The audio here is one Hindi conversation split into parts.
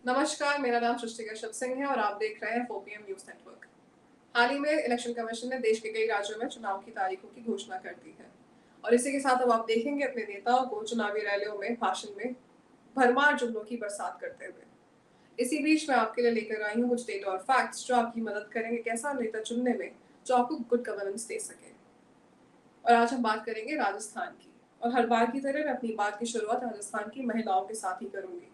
नमस्कार, मेरा नाम सृष्टि कश्यप सिंह है और आप देख रहे हैं 4PM न्यूज़ नेटवर्क। हाल ही में इलेक्शन कमीशन ने देश के कई राज्यों में चुनाव की तारीखों की घोषणा कर दी है और इसी के साथ अब आप देखेंगे अपने नेताओं को चुनावी रैलियों में भाषण में भरमार जुमलों की बरसात करते हुए। इसी बीच मैं आपके लिए लेकर आई हूँ कुछ डेटा और फैक्ट्स जो आपकी मदद करेंगे कैसा नेता चुनने में जो आपको गुड गवर्नेंस दे सके। और आज हम बात करेंगे राजस्थान की, और हर बार की तरह मैं अपनी बात की शुरुआत राजस्थान की महिलाओं के साथ ही करूंगी।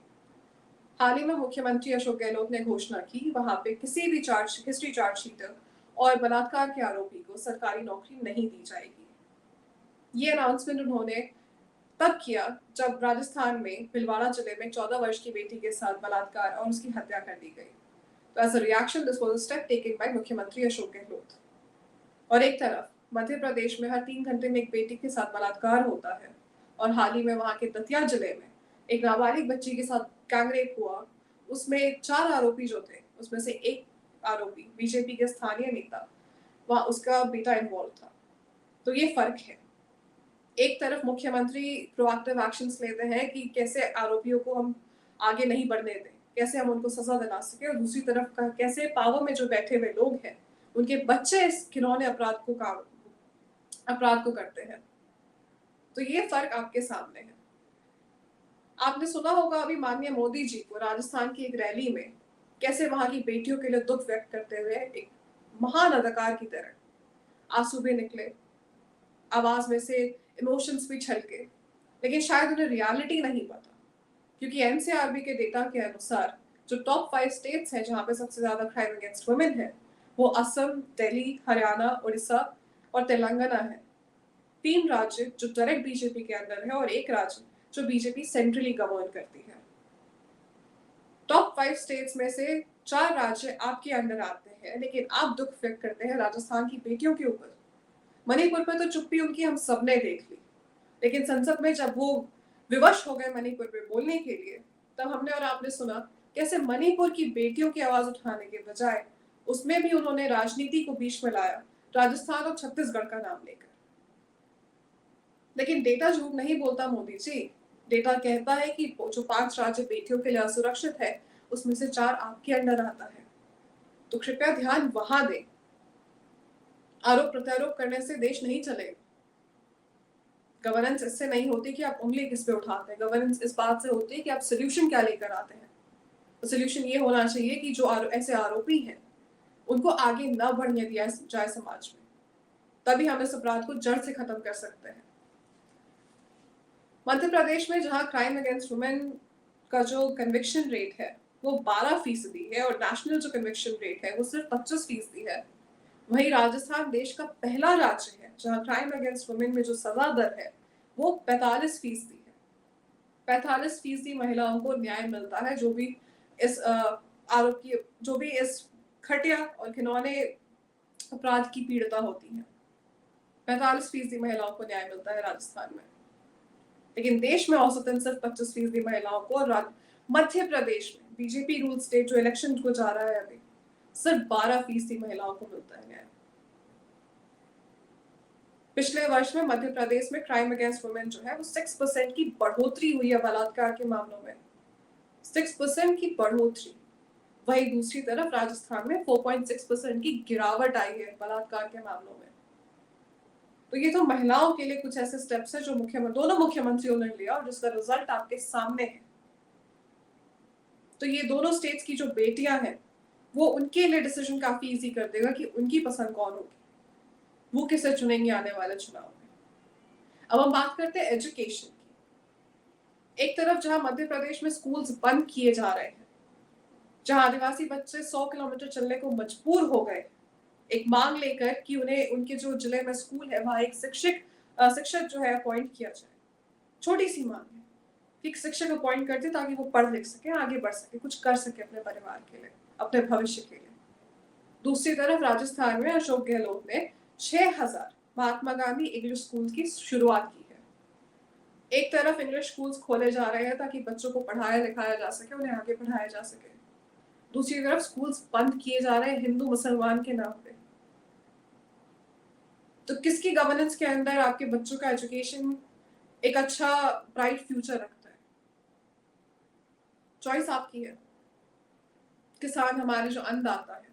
हाल ही में मुख्यमंत्री अशोक गहलोत ने घोषणा की वहां पे किसी भी हिस्ट्री चार्जशीटर और बलात्कार के आरोपी को सरकारी नौकरी नहीं दी जाएगी। ये अनाउंसमेंट उन्होंने तब किया जब राजस्थान में भिलवाड़ा जिले में 14 वर्ष की बेटी के साथ बलात्कार और उसकी हत्या कर दी गई। तो as a reaction this was a step taken by मुख्यमंत्री अशोक गहलोत। और एक तरफ मध्य प्रदेश में हर 3 घंटे में एक बेटी के साथ बलात्कार होता है, और हाल ही में वहां के दतिया जिले में एक नाबालिग बच्ची के साथ गैंगरेप हुआ। उसमें 4 आरोपी जो थे उसमें से एक आरोपी बीजेपी के स्थानीय नेता, वहां उसका बेटा इन्वॉल्व था। तो ये फर्क है। एक तरफ मुख्यमंत्री प्रोएक्टिव एक्शंस लेते हैं कि कैसे आरोपियों को हम आगे नहीं बढ़ने दें, कैसे हम उनको सजा दिला सके, और दूसरी तरफ कैसे पावर में जो बैठे हुए लोग हैं उनके बच्चे इस घिनौने अपराध को करते हैं। तो ये फर्क आपके सामने है। आपने सुना होगा अभी माननीय मोदी जी को राजस्थान की एक रैली में कैसे वहां की बेटियों के लिए दुख व्यक्त करते हुए एक महान अदाकार की तरह आंसू भी निकले, आवाज में से इमोशंस भी छलके, लेकिन शायद उन्हें रियलिटी नहीं पता। क्योंकि एनसीआरबी के डेटा के अनुसार जो टॉप 5 स्टेट्स हैं जहां पे सबसे ज्यादा क्राइम अगेंस्ट वुमेन है वो असम, दिल्ली, हरियाणा, उड़ीसा और तेलंगाना है। 3 राज्य जो डायरेक्ट बीजेपी के अंदर है और एक राज्य जो बीजेपी सेंट्रली गवर्न करती है। टॉप 5 स्टेट्स में से 4 राज्य आपके अंडर आते हैं, लेकिन आप दुख व्यक्त करते हैं राजस्थान की बेटियों के ऊपर। मणिपुर पर तो चुप्पी उनकी हम सबने देख ली, लेकिन संसद में जब वो विवश हो गए मणिपुर पे बोलने के लिए, तब हमने और आपने सुना कैसे मणिपुर की बेटियों की आवाज उठाने के बजाय उसमें भी उन्होंने राजनीति को बीच में लाया, राजस्थान और छत्तीसगढ़ का नाम लेकर। लेकिन डेटा झूठ नहीं बोलता मोदी जी। डेटा कहता है कि जो 5 राज्य बेटियों के लिए असुरक्षित है उसमें से 4 आपके अंडर आता है। तो कृपया ध्यान वहां दें। आरोप प्रत्यारोप करने से देश नहीं चलेगा। गवर्नेंस इससे नहीं होती कि आप उंगली किस पे उठाते हैं। गवर्नेंस इस बात से होती है कि आप सोल्यूशन क्या लेकर आते हैं। तो सोल्यूशन ये होना चाहिए कि जो ऐसे आरोपी हैं उनको आगे न बढ़ने दिया जाए समाज में। तभी हम इस अपराध को जड़ से खत्म कर सकते हैं। मध्य प्रदेश में जहां क्राइम अगेंस्ट वुमेन का जो कन्विक्शन रेट है वो 12% है और नेशनल जो कन्विक्शन रेट है वो सिर्फ 25% है, वहीं राजस्थान देश का पहला राज्य है जहां क्राइम अगेंस्ट वुमेन में जो सजा दर है वो 45% है। 45% महिलाओं को न्याय मिलता है जो भी इस आरोप की, जो भी इस घटिया और घिनौने अपराध की पीड़िता होती है। 45% महिलाओं को न्याय मिलता है राजस्थान में, लेकिन देश में औसतन सिर्फ 25% महिलाओं को। और मध्य प्रदेश में बीजेपी रूल स्टेट जो इलेक्शन को जा रहा है अभी, सिर्फ 12% महिलाओं को मिलता है न्याय। पिछले वर्ष में मध्य प्रदेश में क्राइम अगेंस्ट वुमेन जो है वो 6% की बढ़ोतरी हुई है बलात्कार के मामलों में। 6% की बढ़ोतरी। वहीं दूसरी तरफ राजस्थान में 4.6% की गिरावट आई है बलात्कार के मामलों में। तो ये तो महिलाओं के लिए कुछ ऐसे स्टेप्स है जो दोनों मुख्यमंत्रियों ने लिया और जिसका रिजल्ट आपके सामने है। तो ये दोनों स्टेट्स की जो बेटियां हैं वो उनके लिए डिसीजन काफी इजी कर देगा कि उनकी पसंद कौन होगी, वो किसे चुनेंगे आने वाले चुनाव में। अब हम बात करते हैं एजुकेशन की। एक तरफ जहां मध्य प्रदेश में स्कूल्स बंद किए जा रहे हैं, जहां आदिवासी बच्चे 100 किलोमीटर चलने को मजबूर हो गए एक मांग लेकर कि उन्हें उनके जो जिले में स्कूल है वहां एक शिक्षक जो है अपॉइंट किया जाए। छोटी सी मांग है कि एक शिक्षक अपॉइंट कर दे ताकि वो पढ़ लिख सके, आगे बढ़ सके, कुछ कर सके अपने परिवार के लिए, अपने भविष्य के लिए। दूसरी तरफ राजस्थान में अशोक गहलोत ने 6000 महात्मा गांधी इंग्लिश स्कूल की शुरुआत की है। एक तरफ इंग्लिश स्कूल्स खोले जा रहे हैं ताकि बच्चों को पढ़ाया लिखाया जा सके, उन्हें आगे पढ़ाया जा सके। दूसरी तरफ स्कूल्स बंद किए जा रहे हैं हिंदू मुसलमान के नाम पे। तो किसकी गवर्नेंस के अंदर आपके बच्चों का एजुकेशन एक अच्छा ब्राइट फ्यूचर रखता है? चॉइस आपकी है। किसान हमारे जो अन्नदाता है,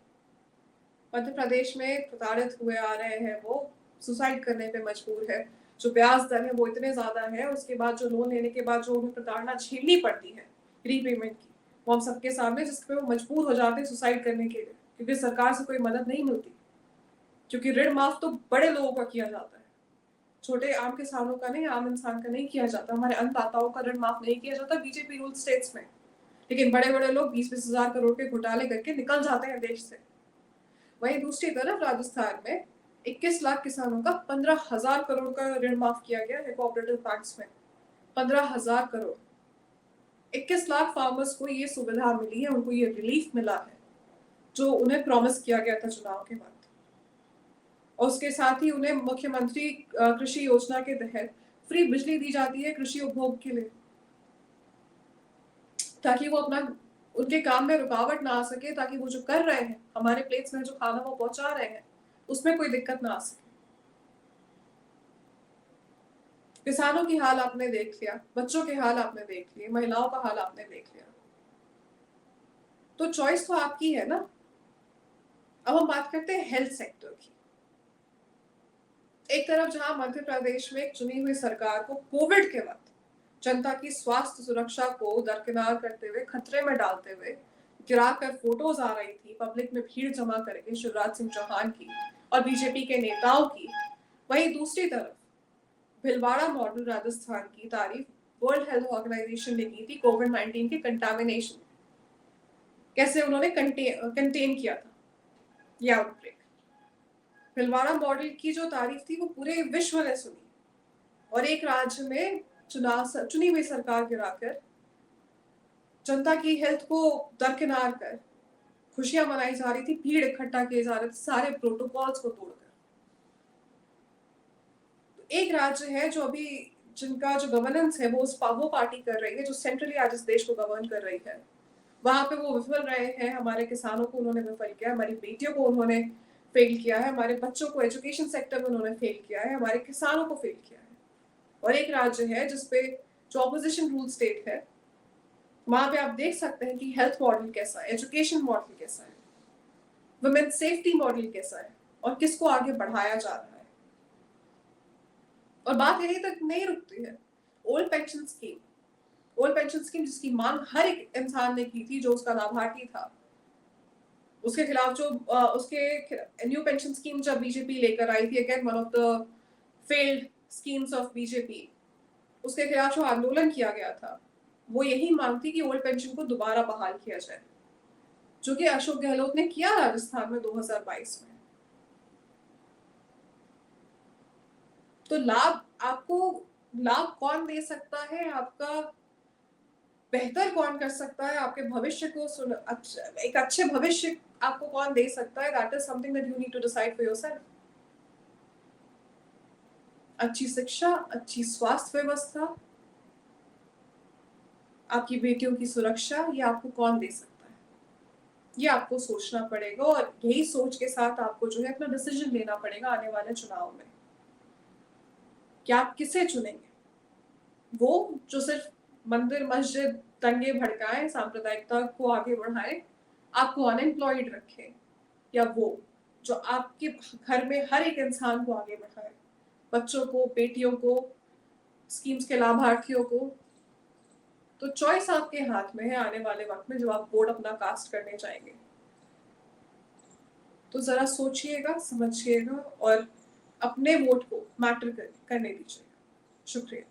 मध्य प्रदेश में प्रताड़ित हुए आ रहे हैं, वो सुसाइड करने पे मजबूर है। जो ब्याज दर है वो इतने ज़्यादा है, उसके बाद जो लोन लेने के बाद जो उन्हें प्रताड़ना झेलनी पड़ती है रीपेमेंट की, वो हम सबके सामने, जिसपे वो मजबूर हो जाते हैं सुसाइड करने के लिए, क्योंकि सरकार से कोई मदद नहीं मिलती। क्योंकि ऋण माफ तो बड़े लोगों का किया जाता है, छोटे आम किसानों का नहीं, आम इंसान का नहीं किया जाता। हमारे अन्नदाताओं का ऋण माफ नहीं किया जाता बीजेपी रूल स्टेट्स में, लेकिन बड़े बड़े लोग 20-20 हजार करोड़ के घोटाले करके निकल जाते हैं देश से। वहीं दूसरी तरफ राजस्थान में 21 लाख किसानों का 15,000 करोड़ का ऋण माफ किया गया है कोऑपरेटिव बैंक्स में। 15,000 करोड़, 21 लाख फार्मर्स को ये सुविधा मिली है, उनको ये रिलीफ मिला है जो उन्हें प्रॉमिस किया गया था चुनाव के बाद। और उसके साथ ही उन्हें मुख्यमंत्री कृषि योजना के तहत फ्री बिजली दी जाती है कृषि उपभोग के लिए, ताकि वो अपना उनके काम में रुकावट ना आ सके, ताकि वो जो कर रहे हैं हमारे प्लेट्स में जो खाना वो पहुंचा रहे हैं उसमें कोई दिक्कत ना आ सके। किसानों की हाल आपने देख लिया, बच्चों के हाल आपने देख लिए, महिलाओं का हाल आपने देख लिया, तो चॉइस तो आपकी है ना। अब हम बात करते हैं हेल्थ सेक्टर की। एक तरफ जहां मध्य प्रदेश में एक चुनी हुई सरकार को कोविड के वक्त जनता की स्वास्थ्य सुरक्षा को दरकिनार करते हुए, खतरे में डालते हुए गिराकर फोटोज आ रही थी, पब्लिक में भीड़ जमा करके शिवराज सिंह चौहान की और बीजेपी के नेताओं की, वहीं दूसरी तरफ भिलवाड़ा मॉडल राजस्थान की तारीफ वर्ल्ड हेल्थ ऑर्गेनाइजेशन ने की थी कोविड-19 के कंटामिनेशन, कैसे उन्होंने कंटेन किया था ये आउटब्रेक। भिलवाड़ा मॉडल की जो तारीफ थी वो पूरे विश्व ने सुनी, और एक राज्य में चुनी हुई सरकार गिराकर जनता की हेल्थ को दरकिनार कर खुशियां मनाई जा रही थी, भीड़ इकट्ठा किए जा रहे थे सारे प्रोटोकॉल्स को तोड़कर। तो एक राज्य है जो अभी जिनका जो गवर्नेंस है वो पार्टी कर रही है, जो सेंट्रली आज इस देश को गवर्न कर रही है, वहां पे वो विफल रहे हैं। हमारे किसानों को उन्होंने विफल किया, हमारी बेटियों को उन्होंने फेल किया है, हमारे बच्चों को एजुकेशन सेक्टर में उन्होंने फेल किया है, हमारे किसानों को फेल किया है। और एक राज्य है जिसपे जो ऑपोजिशन रूल स्टेट है, वहां पे आप देख सकते हैं कि हेल्थ मॉडल कैसा है, एजुकेशन मॉडल कैसा है, वुमेन सेफ्टी मॉडल कैसा है, और किसको आगे बढ़ाया जा रहा है। और बात यहीं तक नहीं रुकती है। ओल्ड पेंशन स्कीम जिसकी मांग हर एक इंसान ने की थी जो उसका लाभार्थी था, उसके खिलाफ जो उसके न्यू पेंशन स्कीम जब बीजेपी लेकर आई थी, again one of the failed schemes of BJP, उसके खिलाफ जो आंदोलन किया गया था वो यही मांग थी कि ओल्ड पेंशन को दोबारा बहाल किया जाए, जो कि अशोक गहलोत ने किया राजस्थान में 2022 में। तो लाभ कौन दे सकता है, आपका बेहतर कौन कर सकता है, आपके भविष्य को एक अच्छे भविष्य आपको कौन दे सकता है, that is something that you need to decide for yourself. अच्छी शिक्षा, अच्छी स्वास्थ्य व्यवस्था, आपकी बेटियों की सुरक्षा, ये आपको कौन दे सकता है, ये आपको सोचना पड़ेगा। और यही सोच के साथ आपको जो है अपना डिसीजन लेना पड़ेगा आने वाले चुनाव में कि आप किसे चुनेंगे। वो जो सिर्फ मंदिर मस्जिद दंगे भड़काएं, सांप्रदायिकता को आगे बढ़ाएं, आपको अनएम्प्लॉयड रखें, या वो जो आपके घर में हर एक इंसान को आगे बढ़ाए, बच्चों को, बेटियों को, स्कीम्स के लाभार्थियों को। तो चॉइस आपके हाथ में है आने वाले वक्त में जब आप वोट अपना कास्ट करने जाएंगे। तो जरा सोचिएगा, समझिएगा और अपने वोट को मैटर करने दीजिएगा। शुक्रिया।